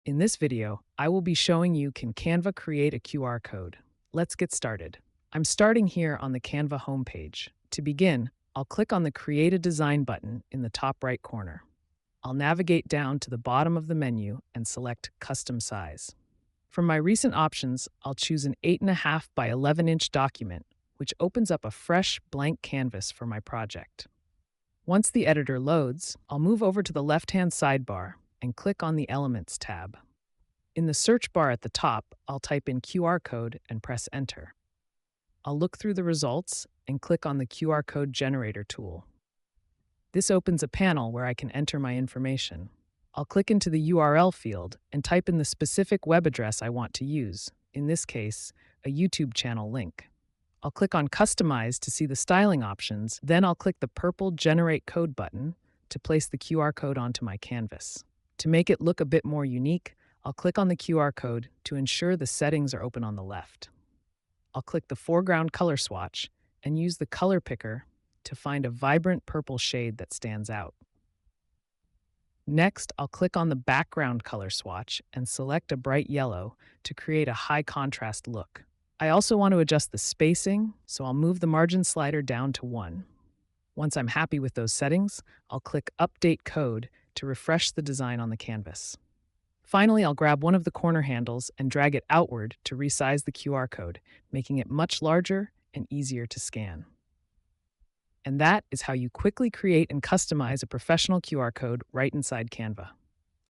In this video, I will be showing you can Canva create a QR code. Let's get started. I'm starting here on the Canva homepage. To begin, I'll click on the Create a Design button in the top right corner. I'll navigate down to the bottom of the menu and select Custom Size. From my recent options, I'll choose an 8.5 by 11-inch document, which opens up a fresh blank canvas for my project. Once the editor loads, I'll move over to the left-hand sidebar and click on the Elements tab. In the search bar at the top, I'll type in QR code and press Enter. I'll look through the results and click on the QR code generator tool. This opens a panel where I can enter my information. I'll click into the URL field and type in the specific web address I want to use, in this case, a YouTube channel link. I'll click on Customize to see the styling options, then I'll click the purple Generate Code button to place the QR code onto my canvas. To make it look a bit more unique, I'll click on the QR code to ensure the settings are open on the left. I'll click the foreground color swatch and use the color picker to find a vibrant purple shade that stands out. Next, I'll click on the background color swatch and select a bright yellow to create a high contrast look. I also want to adjust the spacing, so I'll move the margin slider down to 1. Once I'm happy with those settings, I'll click Update Code to refresh the design on the canvas. Finally, I'll grab one of the corner handles and drag it outward to resize the QR code, making it much larger and easier to scan. And that is how you quickly create and customize a professional QR code right inside Canva.